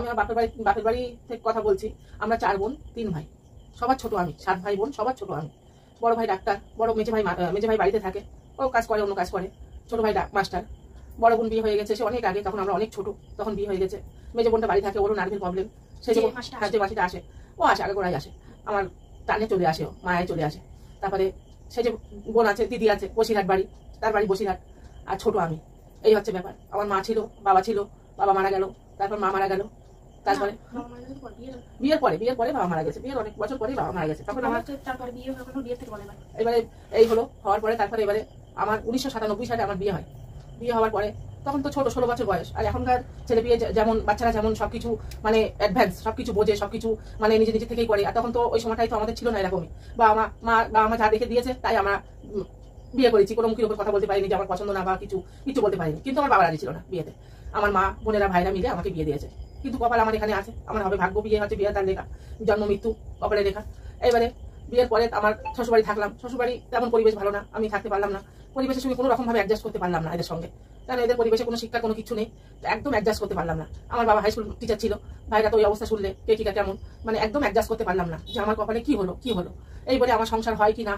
আমি আমার বাপের বাড়ি থেকে কথা বলছি। আমরা 4 বোন 3 ভাই, সবার ছোট আমি। 7 ভাই বোন, সবার ছোট আমি। বড় ভাই ডাক্তার, বড় মেজে ভাই বাড়িতে থাকে, ও কাজ করে, অন্য কাজ করে। ছোট ভাই মাস্টার। বড় বোন বিয়ে হয়ে গেছে, সে অনেক আগে, তখন আমরা অনেক ছোট, তখন বিয়ে হয়ে গেছে। মেজে বোনটা বাড়ি থাকে, ওরও নার্ভের প্রবলেম। সে যে মাসিটা আসে, ও আসে, আগে গোড়ায় আসে, আমার টানে চলে আসে, ও মায়ায় চলে আসে। তারপরে সে যে বোন আছে, দিদি আছে, বসিরহাট বাড়ি, তার বাড়ি বসিরহাট, আর ছোট আমি। এই হচ্ছে ব্যাপার। আমার মা ছিল, বাবা ছিল, বাবা মারা গেল, তারপর মা মারা গেল। তারপরে বিয়ের পরে বাবা মারা গেছে, বিয়ের অনেক বছর পরে বাবা মারা গেছে। তখন আমার এবারে এই হলো হওয়ার পরে, তারপরে এবারে আমার 1997 সালে আমার বিয়ে হয়। বিয়ে হওয়ার পরে তখন তো ছোট, 16 বছর বয়স। আর এখনকার ছেলে বিয়ে যেমন, বাচ্চারা যেমন সবকিছু মানে অ্যাডভান্স, সবকিছু বোঝে, সবকিছু মানে নিজে থেকেই করে। আর তখন তো ওই সময়টাই তো আমাদের ছিল না এরকমই। বাবা মা যা দেখে দিয়েছে তাই আমরা বিয়ে করেছি। কোনো মুখের উপর কথা বলতে পারিনি যে আমার পছন্দ না বা কিছু বলতে পারিনি। কিন্তু আমার বাবা রাজি ছিল না বিয়েতে। আমার মা, বোনেরা, ভাইরা মিলে আমাকে বিয়ে দিয়েছে। কিন্তু কপাল আমার এখানে আছে, আমার হবে ভাগ্য, বিয়ে হচ্ছে, বিয়ে তার লেখা, জন্ম মৃত্যু কপালে লেখা। এবারে বিয়ের পরে আমার শ্বশুরবাড়ি থাকলাম। শ্বশুরবাড়ি তেমন পরিবেশ ভালো না, আমি থাকতে পারলাম না। পরিবেশের সঙ্গে কোনো রকম ভাবে অ্যাডজাস্ট করতে পারলাম না এদের সঙ্গে, কারণ এদের পরিবেশে কোনো শিক্ষা, কোনো কিছু নেই, একদম অ্যাডজাস্ট করতে পারলাম না। আমার বাবা হাই স্কুল টিচার ছিল, ভাইরা তো ওই অবস্থা শুনলে কে কি কেমন, মানে একদম অ্যাডজাস্ট করতে পারলাম না যে আমার কপালে কি হলো। এই বলে আমার সংসার হয় কি না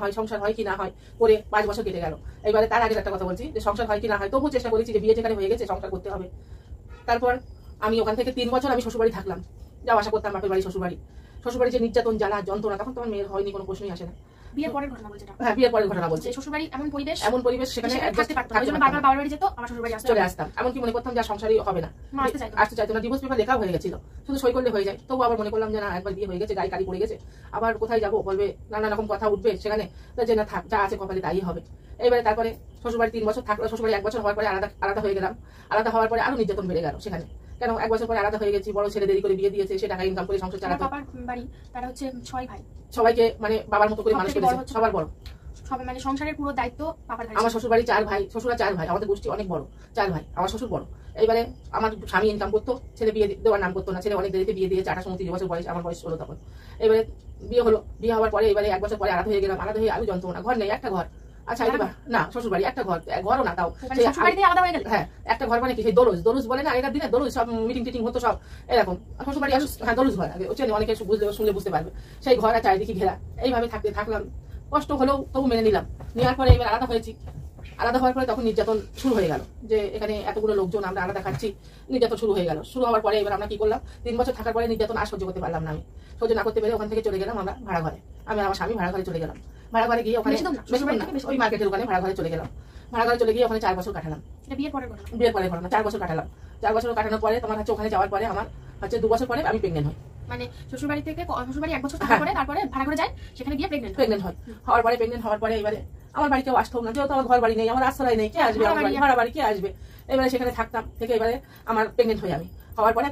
হয় করে 5 বছর কেটে গেল। এইবারে তার আগে একটা কথা বলছি, যে সংসার হয় কি না হয়, তবুও চেষ্টা করেছি যে বিয়ে যেখানে হয়ে গেছে সংসার করতে হবে। তারপর আমি ওখান থেকে 3 বছর আমি শ্বশুরবাড়ি থাকলাম, যাওয়া আসা করতাম বাপের বাড়ি শ্বশুরবাড়ি যে নির্যাতন, জ্বালা, যন্ত্রণা, তখন তোমার মেয়ের হয়নি, কোনো প্রশ্নই আসে না। বিয়ের পরের ঘটনা বলছে, হ্যাঁ বিয়ের পরের ঘটনা বলছে। শ্বশুরবাড়ি এমন পরিবেশ সেখানে বারবার বাবার বাড়ি যেত, আমার শ্বশুরবাড়ি চলে আসতাম। এমনকি মনে করতাম যে সংসারই হবে না, আসতে চাইতো না। ডিভোর্স পেপার লেখা হয়ে গেছিল, শুধু সই করলে হয়ে যায়। তবু আবার মনে করলাম যে না, একবার বিয়ে হয়ে গেছে, গায়ে কালি পড়ে গেছে, আবার কোথায় যাবো, বলবে নানা রকম কথা উঠবে সেখানে, যে না থাক, যা আছে কপালে তাই হবে। এবারে তারপরে শ্বশুরবাড়ি 3 বছর থাকলো। শ্বশুরবাড়ি 1 বছর হওয়ার পরে আলাদা হয়ে গেলাম। আলাদা হওয়ার পরে আরো নির্যাতন বেড়ে গেল সেখানে। কেন 1 বছর পরে আলাদা হয়ে গেছি, বড় ছেলে দেরি করে বিয়ে দিয়েছে, সে টাকা ইনকাম করে সংসার চালাতো। বাবার বাড়ি তারা হচ্ছে 6 ভাই, সবাইকে মানে বাবার মতো করে মানুষ করেছে, সবার বড়, সবাই মানে সংসারের পুরো দায়িত্ব বাবার ঘাড়ে। আমার শ্বশুর বাড়ি 4 ভাই, শ্বশুরা 4 ভাই, আমাদের গোষ্ঠী অনেক বড়, 4 ভাই, আমার শ্বশুর বড়। এইবারে আমার স্বামী ইনকাম করতো, ছেলে বিয়ে দেওয়ার নাম করতো না, ছেলে অনেক দেরিতে বিয়ে দিয়েছে, 28-29 বছর বয়স, আমার বয়স 16 তখন। এবারে বিয়ে হলো, বিয়ে হওয়ার পরে এবারে 1 বছর পরে আলাদা হয়ে গেলাম। আলাদা হয়ে আরো যন্ত্রণা, ঘর নেই, একটা ঘর। আচ্ছা না, শ্বশুর বাড়ি একটা ঘরও না, তাও হ্যাঁ একটা ঘর, মানে কি সেই দরুজ বলে না এটার দিনে, দরুজ সব মিটিং টিটিং হতো সব এরকম। শ্বশুর বাড়ি হ্যাঁ দরুজ ঘর, আগে অনেকে শুনলে বুঝতে পারবে। সেই ঘর আর চারিদিকে ঘেরা, এইভাবে থাকলাম। কষ্ট হলেও তবু মেনে নিলাম। নেওয়ার পরে এবার আলাদা হয়েছি। আলাদা হওয়ার পরে তখন নির্যাতন শুরু হয়ে গেল, যে এখানে এতগুলো লোকজন, আমরা আলাদা খাচ্ছি, নির্যাতন শুরু হয়ে গেল। শুরু হওয়ার পরে এবার আমরা কি করলাম, 3 বছর থাকার পরে নির্যাতন আর সহ্য করতে পারলাম না। আমি সহ্য না করতে পেরে ওখান থেকে চলে গেলাম আমরা ভাড়া ঘরে। আমি আমার স্বামী ভাড়া ঘরে চলে গেলাম। ভাড়া ঘরে গিয়ে ওখানে ওই মার্কেটের ওখানে ভাড়া ঘরে চলে গেলাম। ভাড়া ঘরে চলে গিয়ে ওখানে 4 বছর কাটালাম। বিয়ের পরের ঘটনা 4 বছর কাটালাম। 4 বছর কাটানোর পরে তোমার হচ্ছে ওখানে যাওয়ার পরে আমার হচ্ছে 2 বছর পরে আমি প্রেগনেন্ট হই। মানে শ্বশুরবাড়ি 1 বছর থাকার পরে তারপরে ভাড়া ঘরে যায়, সেখানে গিয়ে প্রেগনেন্ট হয়। প্রেগনেন্ট হওয়ার পরে এবারে আমার বাড়ি কেউ আসতো না, যেহেতু আমার ঘর বাড়ি নেই, আমার আশ্রয় নেই, কে আসবে, ভাড়া বাড়ি কে আসবে। এবারে সেখানে থাকতাম, থেকে এবারে আমার প্রেগনেন্ট হই। আমি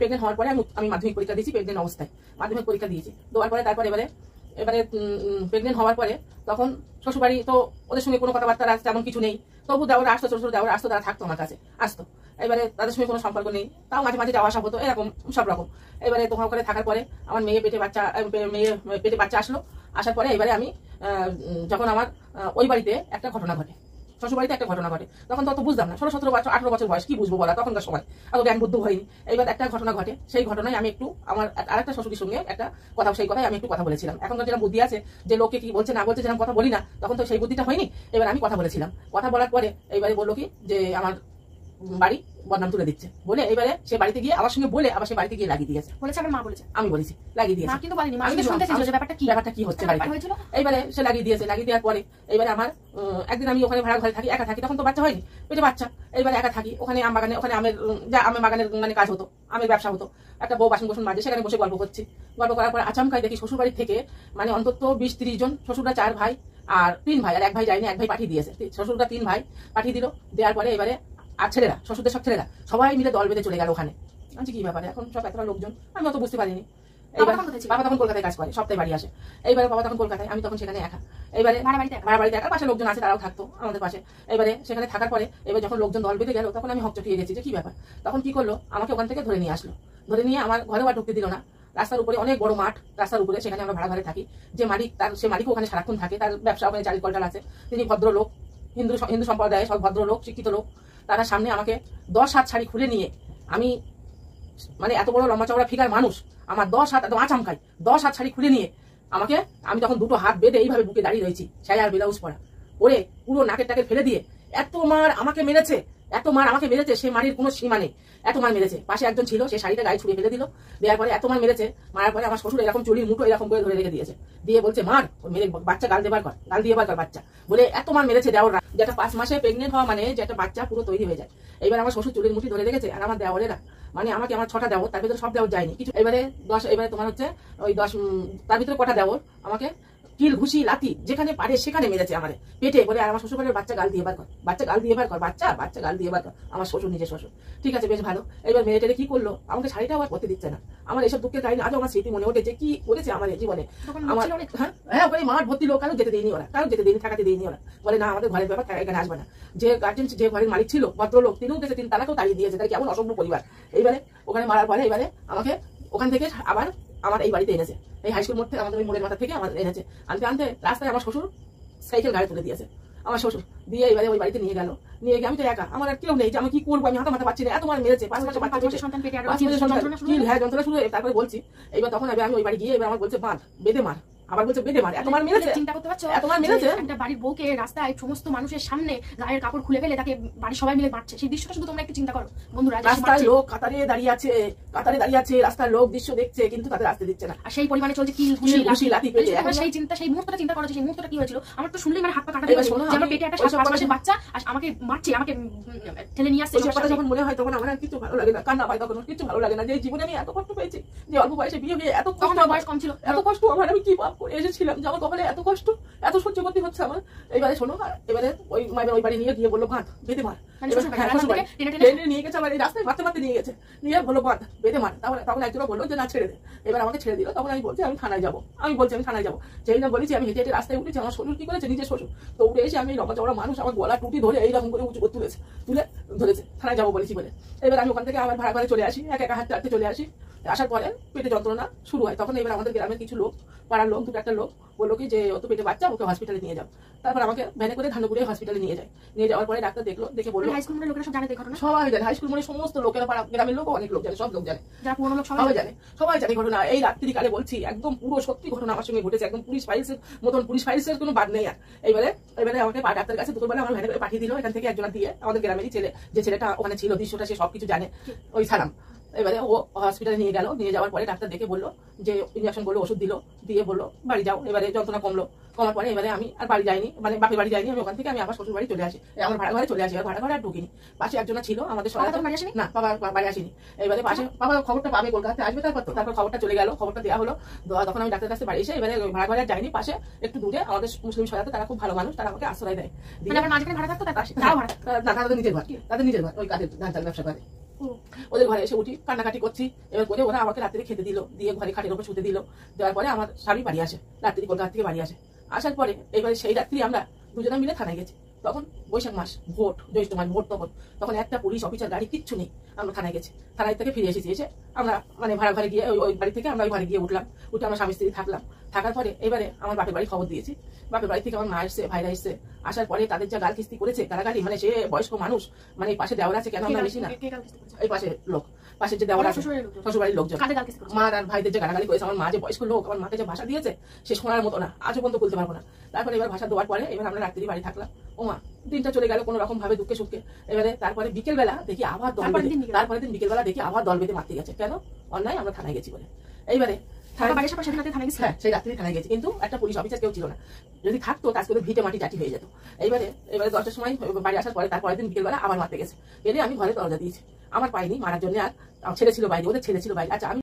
প্রেগনেন্ট হওয়ার পরে আমি মাধ্যমিক পরীক্ষা দিয়েছি, প্রেগনেন্ট অবস্থায় মাধ্যমিক পরীক্ষা দিয়েছি। দেওয়ার পরে তারপরে এবারে প্রেগনেন্ট হওয়ার পরে তখন শ্বশুরবাড়ি তো ওদের সঙ্গে কোনো কথাবার্তা তেমন কিছু নেই। তবু দেওয়ার আসতো, শ্বশুর দেওয়ার আসতো, তারা থাকতো আমার কাছে, আসতো। এবারে তাদের সঙ্গে কোনো সম্পর্ক নেই, তাও মাঝে মাঝে যাওয়া আসা হতো, এরকম সব রকম। এবারে তোমার ওখানে থাকার পরে আমার মেয়ে পেটে বাচ্চা আসলো। আসার পরে এবারে আমি যখন আমার ওই বাড়িতে একটা ঘটনা ঘটে, শ্বশুরবাড়িতে একটা ঘটনা ঘটে, তখন তো অত বুঝতাম না, 16-17 বছর 18 বছর বয়স, কি বুঝবো বলা, তখনকার সময় এত জ্ঞান বুদ্ধ হয়নি। এইবার একটা ঘটনা ঘটে, সেই ঘটনায় আমি একটু আমার আরেকটা শ্বশুরের সঙ্গে সেই কথায় আমি একটু কথা বলেছিলাম। এখনকার যেরকম বুদ্ধি আছে যে লোকে কি বলছে না বলছে, যেরকম কথা বলি না, তখন তো সেই বুদ্ধিটা হয়নি। এবার আমি কথা বলেছিলাম, কথা বলার পরে এইবারে বললো কি যে আমার বাড়ি বদনাম তুলে দিচ্ছে বলে, এবারে সে বাড়িতে গিয়ে আমার সঙ্গে বলে আবার সে বাড়িতে গিয়ে লাগিয়ে দিয়েছে। বলেছে আমার মা বলেছে, আমি বলেছি লাগিয়ে দিয়েছে, কিন্তু বলেনি, মা কিন্তু শুনতে চেয়েছিল যে ব্যাপারটা কি হচ্ছে বাড়িতে। এইবারে সে লাগিয়ে দিয়েছে। লাগিয়ে দেওয়ার পরে এবারে আমার একদিন আমি ওখানে ভাড়া ঘরে থাকি, একা থাকি, তখন তো বাচ্চা হয়নি, পেটে বাচ্চা। এইবারে একা থাকি ওখানে আম বাগানে, ওখানে আমের বাগানের মানে কাজ হতো, আমের ব্যবসা হতো। একটা বউ বাসন বাজে, সেখানে বসে গল্প করছি। গল্প করার পরে আচমকাই দেখি শ্বশুর বাড়ি থেকে মানে অন্তত 20-30 জন, শ্বশুররা 4 ভাই আর 3 ভাই, আর 1 ভাই যায়নি, 1 ভাই পাঠিয়ে দিয়েছে। শ্বশুররা 3 ভাই পাঠিয়ে দিল। দেওয়ার পরে এবারে আর ছেলেরা, শ্বশুরদের সব ছেলেরা সবাই মিলে দল বেঁধে চলে গেল ওখানে। আমি কি ব্যাপারে, এখন সব এতটা লোকজন, আমি অত বুঝতে পারিনি। বাবা তখন কলকাতায় কাজ করে, সপ্তাহে বাড়ি আসে। এইবারে বাবা তখন কলকাতায়, আমি তখন সেখানে একা। এইবারে ভাড়া বাড়িতে একা, পাশে লোকজন আছে, তারাও থাকতো আমাদের পাশে। এবারে সেখানে থাকার পরে এবার যখন লোকজন দল বেঁধে গেল, তখন আমি হকচকিয়ে গেছি যে কি ব্যাপার। তখন কি করলো, আমাকে ওখান থেকে ধরে নিয়ে আসলো। ধরে নিয়ে আমার ঘরেও আর ঢুকতে দিল না। রাস্তার উপরে অনেক বড় মাঠ, রাস্তার উপরে, সেখানে আমরা ভাড়া ঘরে থাকি। যে মালিক, সে মালিক ওখানে সারাক্ষণ থাকে, তার ব্যবসা ওখানে চাল কলটাল আছে। তিনি ভদ্রলোক, হিন্দু সম্প্রদায়ের সব ভদ্রলোক, শিক্ষিত লোক। তারা সামনে আমাকে 10 হাত শাড়ি খুলে নিয়ে আমি মানে এত বড় লম্বা চওড়া ফিগার মানুষ, আমার 10 হাত একদম আচামকাই 10 হাত শাড়ি খুলে নিয়ে আমাকে, আমি তখন দুটো হাত বেঁধে এইভাবে বুকে দাঁড়িয়ে রয়েছি, ছায়া আর ব্লাউজ পরা পরে পুরো নাকের টাকে ফেলে দিয়ে এত মার আমাকে মেরেছে, এত মার আমাকে মেরেছে, সে মারির কোনো সীমা নেই, এত মার মেরেছে। পাশে একজন ছিল, সে শাড়িটা গায়ে ছুড়ে ফেলে দিল, দেওয়ার পরে এত মার মেরেছে, মারার পরে আমার শ্বশুর এরকম চুরির মুঠো এরকম করে ধরে রেখে দিয়েছে, দিয়ে বলছে মার মেরে বাচ্চা গাল দিয়ে বার কর বাচ্চা বলে এত মার মেরেছে দেওয়ার। যেটা 5 মাসে প্রেগনেন্ট হওয়া মানে যে একটা বাচ্চা পুরো তৈরি হয়ে যায়। এবার আমার শ্বশুর চুরির মুঠি ধরে রেখেছে, আর আমার দেওয়ারেরা মানে আমাকে আমার 6টা দেওর, তার ভিতরে সব দেওয়ার যায়নি কিছু। এবারে তোমার হচ্ছে ওই 10, তার ভিতরে কটা দেওর আমাকে কিল ঘুষি লাথি যেখানে পারে সেখানে মেরেছে আমার পেটে, বলে আর আমার শ্বশুর বলে বাচ্চা গাল দিয়ে বার কর, বাচ্চা গাল দিয়ে বার কর, বাচ্চা গাল দিয়ে বার কর। আমার শ্বশুর, নিজের শ্বশুর, ঠিক আছে বেশ ভালো। এবার মেয়েটারে কি করলো, আমাকে শাড়িটাও আর পরতে দিচ্ছে না। আমার এসব দুঃখের কাহিনী আজও আমার স্মৃতি মনে ওঠেছে, কি করেছে আমার জীবনে। আমার হ্যাঁ ওখানে মাঠ ভর্তি লোক, কারো যেতে দিইনি ওরা, কারো যেতে দিইনি, থাকাতে দিইনি ওরা, বলে না আমাদের ঘরের ব্যাপার, এখানে আসবে না। যে গার্জেন, যে ঘরের মালিক ছিল ভদ্রলোক, তিনিও গেছে, তিনি তারাকেও তাড়িয়ে দিয়েছে, তাই কেমন অসভ্য পরিবার। এইবারে ওখানে মারার পরে এবারে আমাকে ওখান থেকে আবার আমার এই বাড়িতে এনেছে, এই হাই স্কুল মোড় থেকে, আমাদের ওই মোড়ের মাথা থেকে আমাদের এনেছে। আনতে আনতে রাস্তায় আমার শ্বশুর সাইকেল গাড়ি তুলে দিয়েছে, আমার শ্বশুর দিয়ে এবারে ওই বাড়িতে নিয়ে গেল। নিয়ে গিয়ে আমি তো একা, আমার আর কেউ নেই, যে আমি কি করবো, আমি হাতে মাথা পাচ্ছি না, এত মার মেরেছে। 5 মাসে বাচ্চা যন্ত্রণা শুরু। তারপরে বলছি এইবার তখন আমি ওই বাড়ি গিয়ে এবার আমার বলছে বাঁধ বেঁধে মার, আবার বলছে বেঁধে মার, এত মার মেরেছে। চিন্তা করতে পারছো, এত মার মেরেছে, একটা বাড়ির বউকে রাস্তায় সমস্ত মানুষের সামনে গায়ের কাপড় খুলে ফেলে তাকে বাড়ির সবাই মিলে মারছে। সেই দৃশ্যটা শুধু তোমরা একটু চিন্তা করো বন্ধুরা। রাস্তার লোক কাতারে দাঁড়িয়ে আছে, রাস্তার লোক দৃশ্য দেখছে, কিন্তু তাদের আসতে দিচ্ছে না। আর সেই পরিমাণে চলছে কিল ঘুষি লাথি পেটে। সেই চিন্তা, সেই মুহূর্তটা চিন্তা করো, সেই মুহূর্তটা কি হয়েছিল। আমার তো শুনলেই মানে হাত পা কাটা দিয়ে আমার পেটে একটা 7 মাসের বাচ্চা আর আমাকে মারছে, আমাকে ঠেলে নিয়ে আসছে। কথা যখন মনে হয় তখন আমার আর কিছু ভালো লাগে না, কান্না পায় তখন কিছু ভালো লাগে না, যে জীবনে আমি এত কষ্ট পেয়েছি, যে অল্প বয়সে বিয়ে হয়ে এত কষ্ট, বয়স কম ছিল, এত কষ্ট আমার, আমি কি পাপ করে এসেছিলাম যে আমার কপালে এত কষ্ট, এত সহ্য করতে হচ্ছে আমার। এবারে শোনো, এবারে ওই বাড়ি নিয়ে গিয়ে বললো বাঁধ বেঁধে মার, টেনে নিয়ে গেছে, আমার এই রাস্তায় মারতে নিয়ে গেছে, নিয়ে বললো বাঁধ বেঁধে মার। তখন একজনও বললো যে না ছেড়ে দে, এবার আমাকে ছেড়ে দিল। তখন আমি বলছি আমি থানায় যাবো, আমি থানায় যাবো। যেই না বলেছি আমি হেঁটে হেঁটে রাস্তায় উঠেছি, আমার শ্বশুর কি করেছে, নিজের শ্বশুর তো উঠে এসে, আমি লম্বা চওড়া মানুষ, আমার গলা টুটি ধরে এইরকম করে উঁচু করে ধরেছে, থানায় যাবো বলেছি বলে। এবার আমি ওখান থেকে আমার ভাড়া ঘরে চলে আসি, একা হাঁটতে চলে আসি। আসার পরে পেটে যন্ত্রণা শুরু হয়। তখন এবার আমাদের গ্রামের কিছু লোক, পাড়ার লোক, 2-1টা লোক বললো কি যে ও তো পেটে বাচ্চা, ওকে হসপিটালে নিয়ে যাও। তারপর আমাকে ভ্যানে করে ধানগুড়ি হসপিটালে নিয়ে যায়। নিয়ে যাওয়ার পরে ডাক্তার দেখলো, দেখে বললো, হাই স্কুল লোকেরা সব জানে, সবাই জানে, হাই স্কুল মানে সমস্ত লোকেরা, পাড়া গ্রামের লোক অনেক লোক জানে, সব লোক জানে, যারা পুরনো লোক সবাই জানে ঘটনা। এই রাত্রিকালে বলছি, একদম পুরো সত্যি ঘটনা আমার সঙ্গে ঘটেছে, একদম পুলিশ ফাইলসের কোনো বাদ নেই আর। এবারে আমাকে ডাক্তার কাছে দুপুরবেলা আমার ভ্যানে করে পাঠিয়ে দিল, এখান থেকে একজন দিয়ে, আমাদের গ্রামেরই ছেলে, যে ছেলেটা ওখানে ছিল, দৃশ্যটা সে সবকিছু জানে, ওই সালাম। এবারে ও হসপিটালে নিয়ে গেল, নিয়ে যাওয়ার পরে ডাক্তার দেখে বললো যে ইঞ্জেকশন করলো, ওষুধ দিল, দিয়ে বললো বাড়ি যাও। এবারে যন্ত্রণা কমার পরে এবারে আমি আর বাড়ি যাইনি, মানে বাপের বাড়ি যাইনি, আমি ওখান থেকে আমি আবার শ্বশুর বাড়ি চলে আসি, আমার ভাড়া ঘরে চলে আসি। আর ভাড়া ঘরে আর ঢুকিনি, পাশে একজন ছিল আমাদের না, বাবা বাড়ি আসেনি। এবারে পাশে বাবা খবরটা পাবে, কলকাতাতে আসবে, তারপর খবরটা চলে গেল, খবরটা দেওয়া হলো। তখন আমি ডাক্তার কাছে বাড়ি এসে এবারে ভাড়া ঘরে আর যাইনি, পাশে একটু দূরে আমাদের মুসলিম সদাতে, তারা খুব ভালো মানুষ, তারা আমাকে আশ্রয় দেয়। তাদের নিজের ঘর, ওই কাজের ধান চাল ব্যবসা করে, ওদের ঘরে এসে উঠি, কান্নাকাটি করছি। এবার করে ওরা আমাকে রাত্রি খেতে দিল, দিয়ে ঘরে খাটের উপর শুতে দিল। দেওয়ার পরে আমার স্বামী বাড়ি আসে, রাত্রি কলকাতা থেকে বাড়ি আসে। আসার পরে এবারে সেই রাত্রি আমরা দুজনে মিলে থানায় গেছি। তখন বৈশাখ মাস, ভোট, জ্যৈষ্ঠ মাস, ভোট। তখন একটা পুলিশ অফিসার গাড়ি কিচ্ছু নেই, আমরা থানায় গেছি। থানায় থেকে ফিরে এসেছি, এসে আমরা মানে ভাড়া ঘরে গিয়ে ওই বাড়ি থেকে আমরা ওই ঘরে গিয়ে উঠলাম। উঠে আমরা স্বামী স্ত্রী থাকলাম। থাকার পরে এবারে আমার বাপের বাড়ি খবর দিয়েছি। বাপের বাড়ি থেকে আমার মা এসছে, ভাইরা এসছে। আসার পরে তাদের যা গাল কিস্তি করেছে, গালাগালি, মানে সে বয়স্ক মানুষ, মানে পাশে দেওয়ার আছে, কেন আমরা বেশি না, এই পাশে লোক, পাশে যে দেওয়ার আছে শ্বশুরবাড়ির লোকজন, মা আর ভাইদের যে গালাগালি করেছে, আমার মা যে বয়স্ক লোক, আমার মাকে যে ভাষা দিয়েছে সে শোনার মতো না, আজও পর্যন্ত বলতে পারবো না। তারপরে এবার ভাষা দেওয়ার পরে এবার আমরা রাত্রি বাড়ি থাকলাম। ও মা, দিনটা চলে গেল কোনো রকম ভাবে, দুঃখে সুখে। এবারে তারপরে বিকেলবেলা দেখি আবার তারপরে দিন বিকেলবেলা দেখি আবার দল বেঁধে মারতে গেছে। কেন? অন্যায়, আমরা থানায় গেছি বলে। এইবারে সেই রাত্রি থানায় গেছি, কিন্তু একটা পুলিশ অফিসার কেউ ছিল না। যদি থাকতো তার করে ভিটে মাটি জাটি হয়ে যেত। এবারে 10টার সময় বাড়ি আসার পরে তারপরের দিন বিকেলবেলা আবার মারতে গেছে। এলে আমি ঘরে দরজা দিয়েছি, আমার পাইনি মারার জন্য, আর ছেলে ছিল বাইরে, ওদের ছেলে ছিল বাইরে। আচ্ছা, আমি